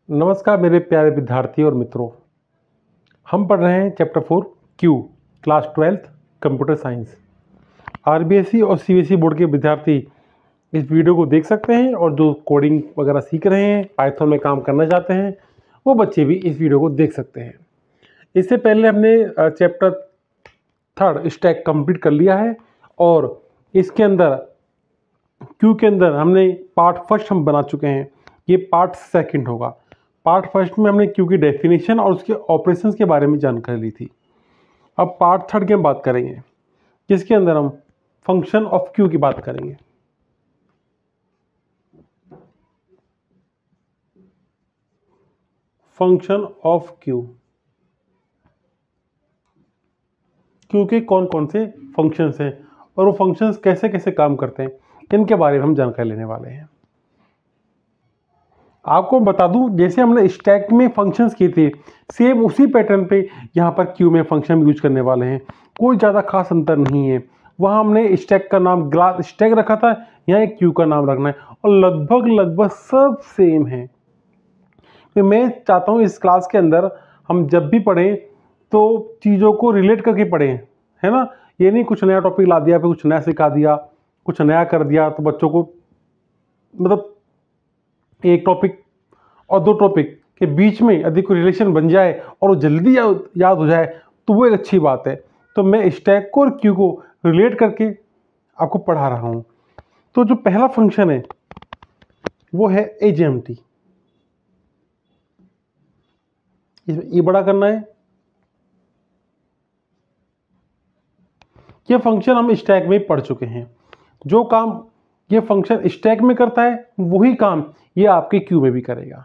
नमस्कार मेरे प्यारे विद्यार्थी और मित्रों। हम पढ़ रहे हैं chapter 4 Q class 12th computer science. RBSE और सीबीएसई बोर्ड के विद्यार्थी इस वीडियो को देख सकते हैं और जो कोडिंग वगैरह सीख रहे हैं, पाइथन में काम करना चाहते हैं, वो बच्चे भी इस वीडियो को देख सकते हैं। इससे पहले हमने चैप्टर 3 स्टैक कंप्लीट कर लिया है और इसके अंदर क्यू के अंदर हमने पार्ट फर्स्ट हम बना चुके हैं। ये पार्ट सेकंड होगा। पार्ट फर्स्ट में हमने क्यू की डेफिनेशन और उसके ऑपरेशंस के बारे में जानकारी ली थी। अब पार्ट थर्ड की हम बात करेंगे, जिसके अंदर हम फंक्शन ऑफ क्यू की बात करेंगे। फंक्शन ऑफ क्यू, क्यू के कौन कौन से फंक्शंस हैं और वो फंक्शंस कैसे कैसे काम करते हैं, इनके बारे में हम जानकारी लेने वाले हैं। आपको बता दूं, जैसे हमने स्टैक में फंक्शंस किए थे, सेम उसी पैटर्न पे यहाँ पर क्यू में फंक्शन यूज करने वाले हैं। कोई ज़्यादा खास अंतर नहीं है। वहाँ हमने स्टैक का नाम ग्लास स्टैक रखा था, यहाँ एक क्यू का नाम रखना है और लगभग सब सेम है। तो मैं चाहता हूँ इस क्लास के अंदर हम जब भी पढ़ें तो चीज़ों को रिलेट करके पढ़ें, है ना। ये नहीं कुछ नया टॉपिक ला दिया, फिर कुछ नया सिखा दिया, कुछ नया कर दिया, तो बच्चों को मतलब एक टॉपिक और दो टॉपिक के बीच में यदि कोई रिलेशन बन जाए और वो जल्दी याद हो जाए तो वो एक अच्छी बात है। तो मैं स्टैक को और क्यू को रिलेट करके आपको पढ़ा रहा हूँ। तो जो पहला फंक्शन है वो है एजेएमटी। ये बड़ा करना है। ये फंक्शन हम स्टैक में पढ़ चुके हैं। जो काम ये फंक्शन स्टैक में करता है वही काम ये आपके क्यू में भी करेगा।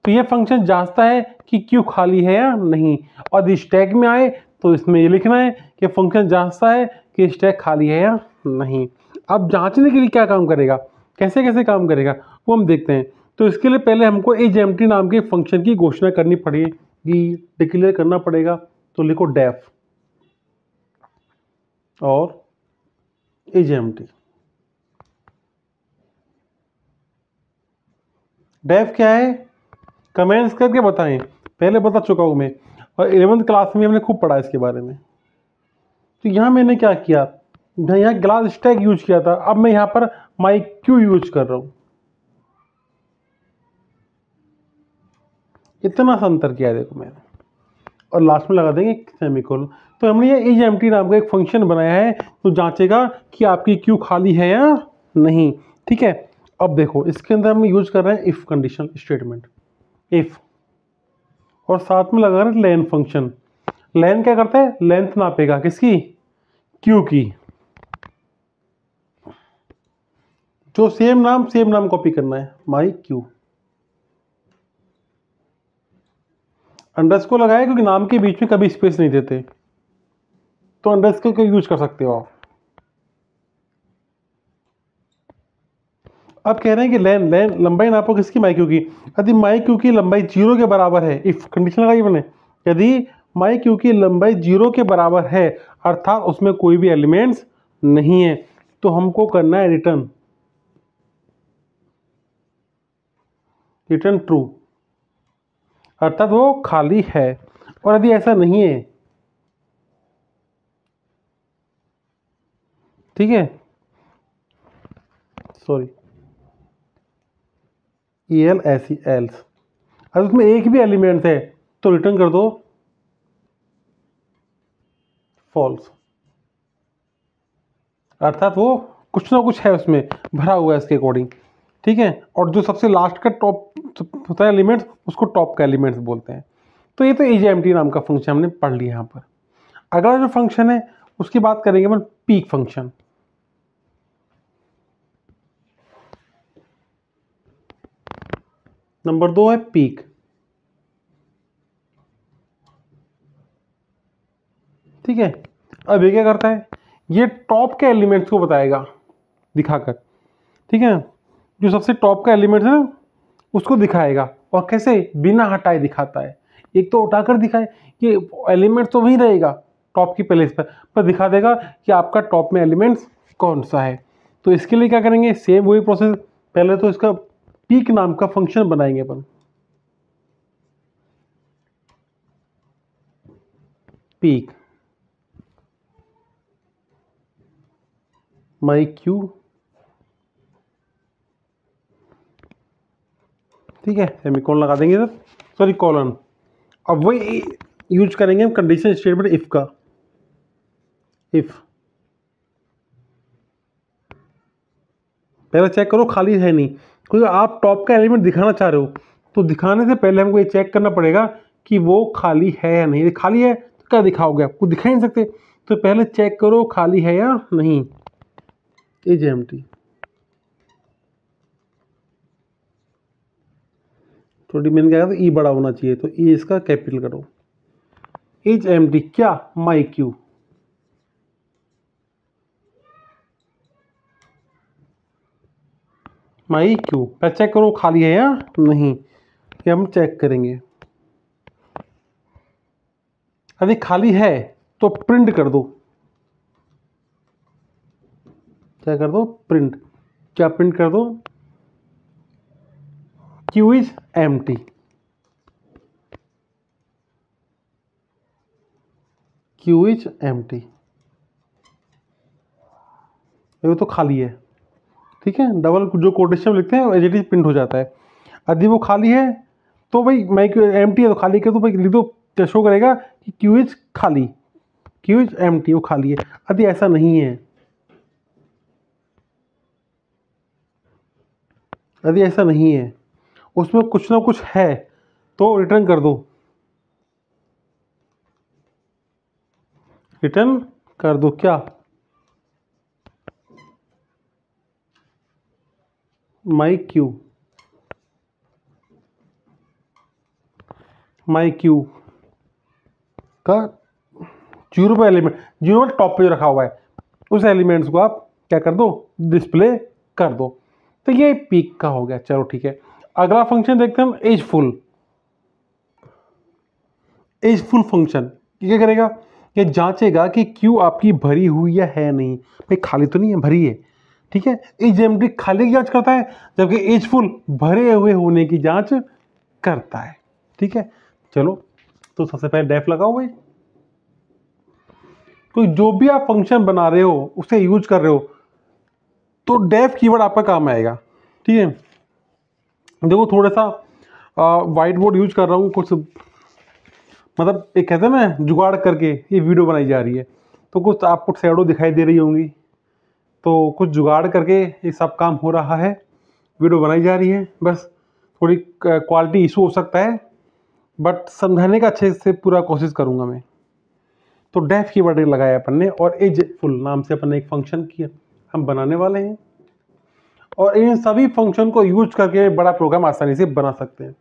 तो ये फंक्शन जांचता है कि क्यू खाली है या नहीं, और यदि स्टैक में आए तो इसमें ये लिखना है कि फंक्शन जांचता है कि स्टैक खाली है या नहीं। अब जांचने के लिए क्या काम करेगा, कैसे कैसे काम करेगा, वो हम देखते हैं। तो इसके लिए पहले हमको एजेएमटी नाम के फंक्शन की घोषणा करनी पड़ेगी, डिक्लेयर करना पड़ेगा। तो लिखो डेफ और एजेएमटी। डेफ क्या है, कमेंट्स करके बताएं। पहले बता चुका हूं मैं, और 11th क्लास में हमने खूब पढ़ा इसके बारे में। तो यहाँ मैंने क्या किया, यहाँ ग्लास स्टैक यूज किया था, अब मैं यहाँ पर माई क्यू यूज कर रहा हूँ। इतना सा अंतर किया देखो मैंने, और लास्ट में लगा देंगे सेमीकोलन। तो हमने ये एजेएमटी नाम का एक फंक्शन बनाया है तो जांचेगा कि आपकी क्यू खाली है या नहीं। ठीक है। अब देखो इसके अंदर हम यूज कर रहे हैं इफ कंडीशन स्टेटमेंट, इफ, और साथ में लगा रहे हैं लेन फंक्शन। लेन क्या करता है, लेंथ नापेगा किसकी, क्यू की। जो सेम नाम कॉपी करना है, माई क्यू। अंडरस्कोर लगाया क्योंकि नाम के बीच में कभी स्पेस नहीं देते, तो अंडरस्कोर को यूज कर सकते हो आप। अब कह रहे हैं कि लेन लंबाई नापो किसकी, माई क्यू की। यदि माई क्यू की लंबाई 0 के बराबर है, इफ कंडीशन लगाई मैंने, यदि माई क्यू की लंबाई 0 के बराबर है अर्थात उसमें कोई भी एलिमेंट्स नहीं है, तो हमको करना है रिटर्न ट्रू, अर्थात वो खाली है। और यदि ऐसा नहीं है, ठीक है, सॉरी, एल ऐसी एल्स, अगर उसमें एक भी एलिमेंट है तो रिटर्न कर दो फॉल्स, अर्थात वो कुछ ना कुछ है उसमें भरा हुआ है इसके अकॉर्डिंग। ठीक है। और जो सबसे लास्ट का टॉप होता है एलिमेंट्स, उसको टॉप का एलिमेंट्स बोलते हैं। तो ये तो एजेएमटी नाम का फंक्शन हमने पढ़ लिया यहाँ पर। अगला जो फंक्शन है उसकी बात करेंगे अपन, पीक फंक्शन। नंबर 2 है पीक। ठीक है। अब ये क्या करता है, ये टॉप के एलिमेंट्स को बताएगा दिखाकर। ठीक है। जो सबसे टॉप का एलिमेंट है ना उसको दिखाएगा, और कैसे, बिना हटाए दिखाता है। एक तो उठाकर दिखाए, ये एलिमेंट तो वहीं रहेगा टॉप की प्लेस पर दिखा देगा कि आपका टॉप में एलिमेंट्स कौन सा है। तो इसके लिए क्या करेंगे, सेम वही प्रोसेस। पहले तो इसका पीक नाम का फंक्शन बनाएंगे अपन। पीक माई क्यू, ठीक है, सेमीकोलन लगा देंगे सर, सॉरी कॉलन। अब वही यूज करेंगे हम कंडीशन स्टेटमेंट इफ का। इफ पहले चेक करो खाली है नहीं, क्योंकि आप टॉप का एलिमेंट दिखाना चाह रहे हो तो दिखाने से पहले हमको ये चेक करना पड़ेगा कि वो खाली है या नहीं। खाली है तो क्या दिखाओगे, आपको दिखा ही नहीं सकते, तो पहले चेक करो खाली है या नहीं। इज एम्प्टी, थोड़ी मैंने कहा तो ई बड़ा होना चाहिए, तो ई इसका कैपिटल करो। इज एम्प्टी क्या, माई क्यू, माई क्यू पहले चेक करो खाली है या नहीं, ये हम चेक करेंगे। यदि खाली है तो प्रिंट कर दो, क्या कर दो, प्रिंट। क्या प्रिंट कर दो, Q is empty. Q is empty, ये तो खाली है, ठीक है। डबल जो कोटेशन लिखते हैं एज इट इज प्रिंट हो जाता है। यदि वो खाली है तो भाई मैं क्यू एम्प्टी है तो खाली कर दो भाई, लिख दो, क्या शो करेगा कि क्यू इज खाली, क्यू इज एम्प्टी, वो खाली है। यदि ऐसा नहीं है, यदि ऐसा नहीं है, उसमें कुछ ना कुछ है, तो रिटर्न कर दो, रिटर्न कर दो क्या, माई क्यू। माई क्यू का 0 एलिमेंट, 0 टॉप पे जो रखा हुआ है उस एलिमेंट्स को आप क्या कर दो, डिस्प्ले कर दो। तो ये पीक का हो गया, चलो ठीक है। अगला फंक्शन देखते हैं हम, as full. As full function क्या करेगा, ये जांचेगा कि क्यू आपकी भरी हुई है नहीं, भाई खाली तो नहीं है, भरी है, ठीक है। एज एम्प्टी खाली की जांच करता है, जबकि एज फुल भरे हुए होने की जांच करता है, ठीक है। चलो तो सबसे पहले डेफ लगाओ भाई, तो जो भी आप फंक्शन बना रहे हो उसे यूज कर रहे हो तो डेफ कीवर्ड आपका काम आएगा, ठीक है। देखो थोड़ा सा वाइट बोर्ड यूज कर रहा हूँ, कुछ मतलब एक कहते हैं ना जुगाड़ करके ये वीडियो बनाई जा रही है, तो कुछ आपको शैडो दिखाई दे रही होंगी, तो कुछ जुगाड़ करके ये सब काम हो रहा है, वीडियो बनाई जा रही है। बस थोड़ी क्वालिटी इशू हो सकता है, बट समझाने का अच्छे से पूरा कोशिश करूँगा मैं। तो डेफ कीवर्ड लगाया अपन ने, और एज फुल नाम से अपन ने एक फंक्शन किया हम बनाने वाले हैं, और इन सभी फंक्शन को यूज करके बड़ा प्रोग्राम आसानी से बना सकते हैं।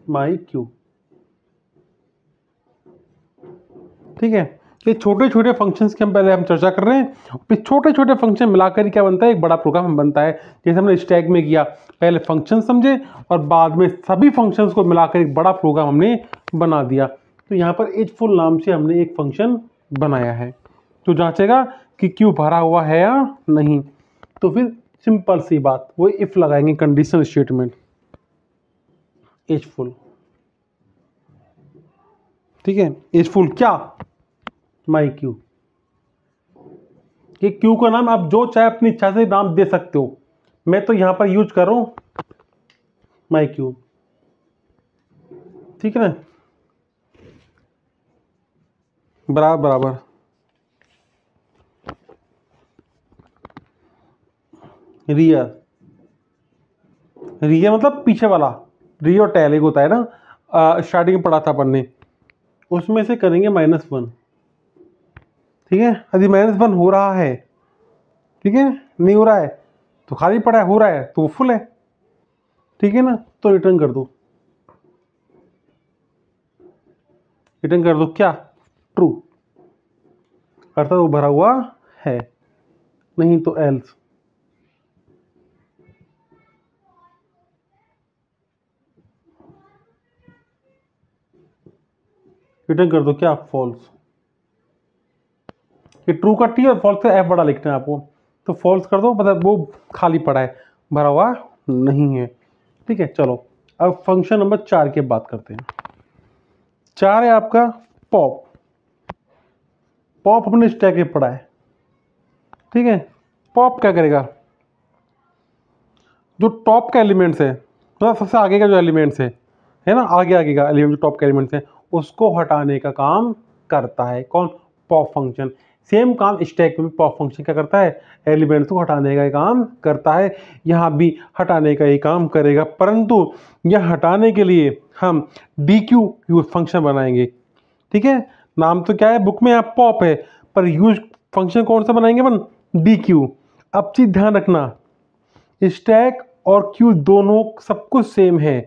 माई क्यू, ठीक है। ये छोटे छोटे फंक्शंस की हम पहले चर्चा कर रहे हैं, फिर छोटे छोटे फंक्शन मिलाकर क्या बनता है, एक बड़ा प्रोग्राम बनता है। जैसे हमने स्टैक में किया, पहले फंक्शन समझे और बाद में सभी फंक्शंस को मिलाकर एक बड़ा प्रोग्राम हमने बना दिया। तो यहाँ पर एज फुल नाम से हमने एक फंक्शन बनाया है जो जांचेगा कि क्यू भरा हुआ है या नहीं। तो फिर सिंपल सी बात, वो इफ लगाएंगे कंडीशनल स्टेटमेंट, एज फुल, ठीक है। एज फुल क्या, माई क्यू। ये क्यू का नाम आप जो चाहे अपनी इच्छा से नाम दे सकते हो, मैं तो यहां पर यूज कर रहा हूं माई क्यू, ठीक है ना, बराबर बराबर। रियर, रियर मतलब पीछे वाला, री और टेल एक होता है ना, स्टार्टिंग में पढ़ा था अपन ने, उसमें से करेंगे -1, ठीक है। यदि -1 हो रहा है, ठीक है, नहीं हो रहा है तो खाली पड़ा है, हो रहा है तो वो फुल है, ठीक है ना, तो रिटर्न कर दो, रिटर्न कर दो क्या, ट्रू, अर्थात वो भरा हुआ है, नहीं तो एल्स। रिटर्न कर दो क्या, फॉल्स। ये ट्रू का टी और फॉल्स का एफ बड़ा लिखना है आपको, तो फॉल्स कर दो, मतलब वो खाली पड़ा है, भरा हुआ नहीं है, ठीक है। चलो अब फंक्शन नंबर 4 की बात करते हैं। 4 है आपका पॉप। पॉप हमने स्टैक में पढ़ा है, ठीक है। पॉप क्या करेगा, जो टॉप का एलिमेंट्स है, मतलब सबसे आगे का जो एलिमेंट्स है ना, आगे आगे का एलिमेंट जो टॉप के एलिमेंट्स है उसको हटाने का काम करता है कौन, पॉप फंक्शन। सेम काम स्टैक में पॉप फंक्शन क्या करता है, एलिमेंट्स को हटाने का काम करता है। यहाँ भी हटाने का ही काम करेगा, परंतु यह हटाने के लिए हम DQ यूज फंक्शन बनाएंगे, ठीक है। नाम तो क्या है बुक में, यहाँ पॉप है, पर यूज फंक्शन कौन सा बनाएंगे अपन, DQ। अब चीज ध्यान रखना, स्टैक और क्यू दोनों सब कुछ सेम है,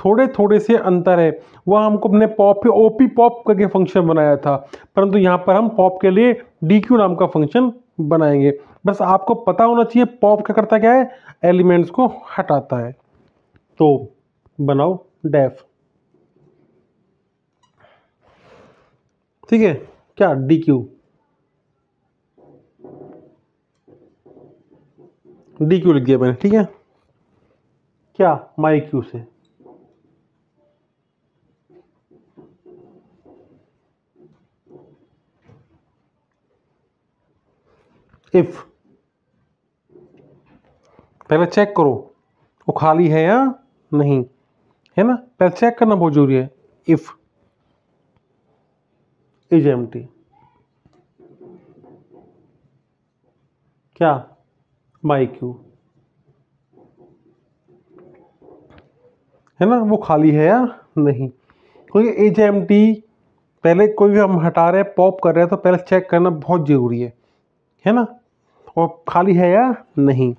थोड़े थोड़े से अंतर है। वह हमको अपने पॉप पे ओपी पॉप करके फंक्शन बनाया था, परंतु यहाँ पर हम पॉप के लिए DQ नाम का फंक्शन बनाएंगे। बस आपको पता होना चाहिए पॉप क्या करता क्या है, एलिमेंट्स को हटाता है। तो बनाओ डेफ, ठीक है, क्या DQ लिख दिया मैंने, ठीक है। क्या माई क्यू से इफ, पहले चेक करो वो खाली है या नहीं, है ना, पहले चेक करना बहुत जरूरी है। इफ इज एम्प्टी, क्या माई क्यू, है ना, वो खाली है या नहीं। क्योंकि एज एम्प्टी पहले कोई भी हम हटा रहे हैं, पॉप कर रहे हैं, तो पहले चेक करना बहुत जरूरी है ना, और खाली है या नहीं।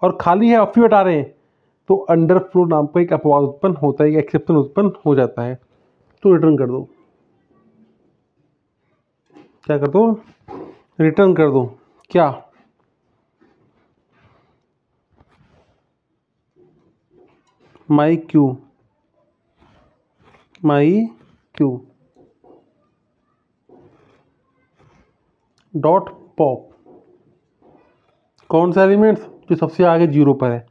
और खाली है और फिर हटा रहे हैं तो अंडर फ्लो नाम का एक अपवाद उत्पन्न होता है, एक एक्सेप्शन उत्पन्न हो जाता है। तो रिटर्न कर दो, क्या कर दो, रिटर्न कर दो, क्या माई क्यू डॉट पॉप, कौन सा एलिमेंट्स, जो सबसे आगे जीरो पर है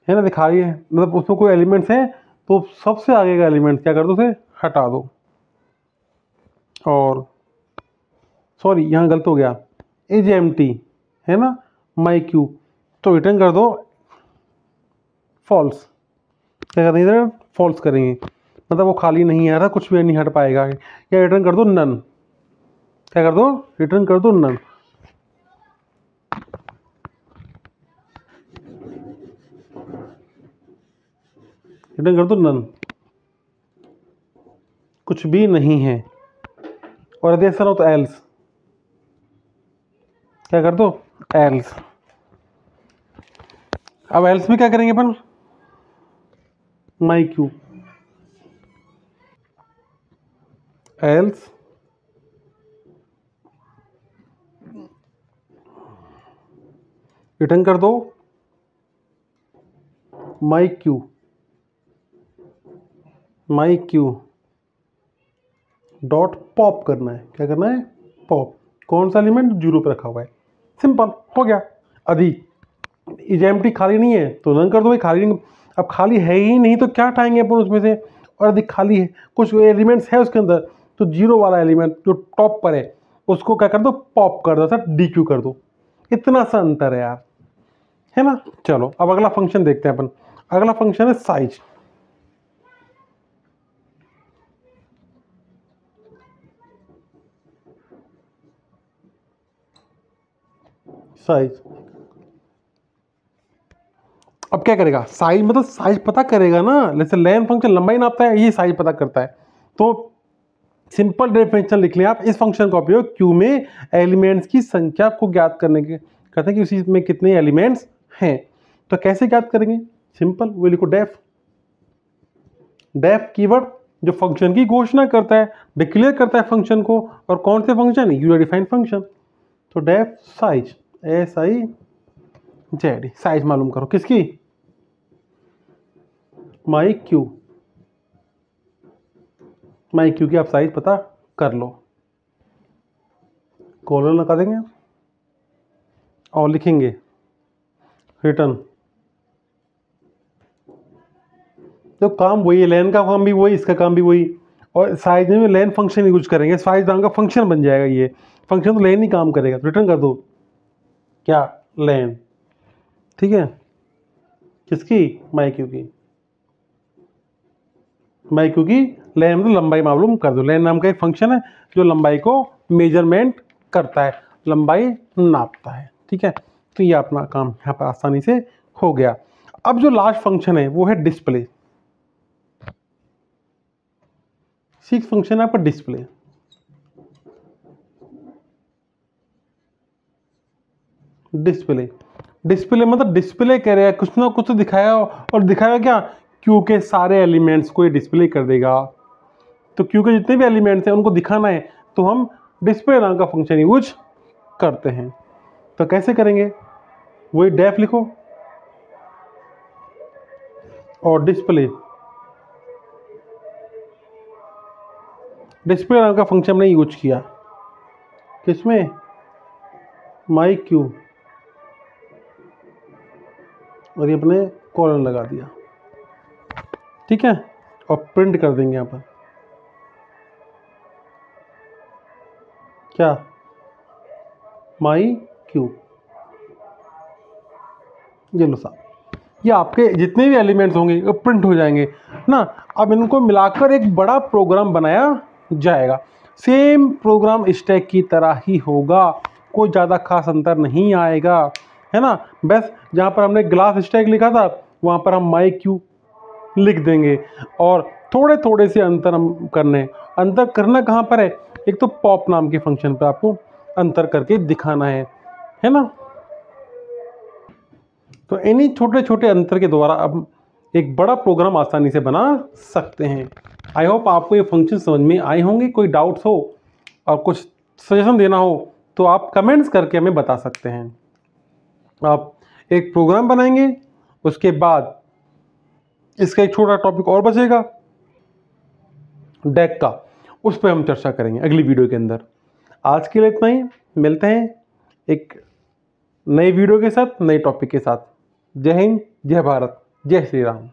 ना, दिखा रही है, मतलब उसमें कोई एलिमेंट्स है तो सबसे आगे का एलिमेंट क्या कर दो, उसे हटा दो। और सॉरी यहाँ गलत हो गया, एज एम्प्टी है ना, माई क्यू, तो रिटर्न कर दो फॉल्स। क्या करेंगे इधर, फॉल्स करेंगे, मतलब वो खाली नहीं आ रहा, कुछ भी नहीं हट पाएगा। या रिटर्न कर दो नन, क्या कर दो, रिटर्न कर दो नन। रिटर्न कर दो नन, कुछ भी नहीं है। और यदि ऐसा हो तो एल्स, क्या कर दो, एल्स। अब एल्स में क्या करेंगे अपन, माई क्यू एल्स रिटर्न कर दो माई क्यू डॉट पॉप करना है, क्या करना है, पॉप। कौन सा एलिमेंट, जीरो पे रखा हुआ है, सिंपल हो गया। यदि इज एम्प्टी खाली नहीं है तो रन कर दो भाई, खाली नहीं, अब खाली है ही नहीं तो क्या हटाएंगे अपन उसमें से। और यदि खाली है, कुछ एलिमेंट्स है उसके अंदर, तो जीरो वाला एलिमेंट जो टॉप पर है उसको क्या कर दो, पॉप कर दो, सर DQ कर दो। इतना सा अंतर है यार, है ना। चलो अब अगला फंक्शन देखते हैं अपन। अगला फंक्शन है साइज। साइज, अब क्या करेगा, साइज मतलब साइज पता करेगा ना, जैसे लेन फंक्शन लंबाई नापता है, ये साइज पता करता है। तो सिंपल डेफिनेशन लिख लें आप, इस फंक्शन का उपयोग क्यू में एलिमेंट्स की संख्या को ज्ञात करने के कहते हैं कि उसी में कितने एलिमेंट्स हैं। तो कैसे ज्ञात करेंगे, सिंपल, वो लिखो डेफ। डेफ कीवर्ड जो फंक्शन की घोषणा करता है, डिक्लेयर करता है फंक्शन को, और कौन से फंक्शन, यूजर डिफाइंड फंक्शन। तो डेफ साइज, SIZ, साइज मालूम करो किसकी, माई क्यू की आप साइज पता कर लो। कॉलर लगा देंगे और लिखेंगे रिटर्न। तो काम वही है, लेन का काम भी वही, इसका काम भी वही, और साइज में लेन फंक्शन यूज करेंगे, साइज नाम का फंक्शन बन जाएगा, ये फंक्शन तो लेन ही काम करेगा, रिटर्न कर दो क्या, लेन। ठीक है, किसकी, माई क्यू की, माई क्यू की लेन मतलब लंबाई मालूम कर दो। लेन नाम का एक फंक्शन है जो लंबाई को मेजरमेंट करता है, लंबाई नापता है। ठीक है, तो ये अपना काम यहाँ पर आसानी से हो गया। अब जो लास्ट फंक्शन है वो है डिस्प्ले। 6 फंक्शन है आपका डिस्प्ले। डिस्प्ले, डिस्प्ले मतलब डिस्प्ले करेगा, कुछ ना कुछ तो दिखाया, और दिखाएगा क्या, क्यू के सारे एलिमेंट्स को ये डिस्प्ले कर देगा। तो क्यू के जितने भी एलिमेंट्स हैं उनको दिखाना है, तो हम डिस्प्ले नाम का फंक्शन यूज करते हैं। तो कैसे करेंगे, वही डेफ लिखो और डिस्प्ले, डिस्प्ले नाम का फंक्शन हमने यूज किया किसमें, माई क्यू, और ये अपने कॉलन लगा दिया। ठीक है, और प्रिंट कर देंगे यहाँ पर क्या, माई क्यू। ये लो साहब, ये आपके जितने भी एलिमेंट्स होंगे वो प्रिंट हो जाएंगे ना। अब इनको मिलाकर एक बड़ा प्रोग्राम बनाया जाएगा। सेम प्रोग्राम स्टैक की तरह ही होगा, कोई ज़्यादा खास अंतर नहीं आएगा, है ना। बस जहाँ पर हमने ग्लास स्टैक लिखा था वहाँ पर हम माई क्यू लिख देंगे, और थोड़े थोड़े से अंतर हम अंतर करना कहाँ पर है, एक तो पॉप नाम के फंक्शन पर आपको अंतर करके दिखाना है ना। तो इन्हीं छोटे छोटे अंतर के द्वारा अब एक बड़ा प्रोग्राम आसानी से बना सकते हैं। आई होप आपको ये फंक्शन समझ में आए होंगे। कोई डाउट्स हो और कुछ सजेशन देना हो तो आप कमेंट्स करके हमें बता सकते हैं। आप एक प्रोग्राम बनाएंगे, उसके बाद इसका एक छोटा टॉपिक और बचेगा डेक का, उस पर हम चर्चा करेंगे अगली वीडियो के अंदर। आज के लिए इतना ही, मिलते हैं एक नई वीडियो के साथ, नए टॉपिक के साथ। जय हिंद, जय भारत, जय श्री राम।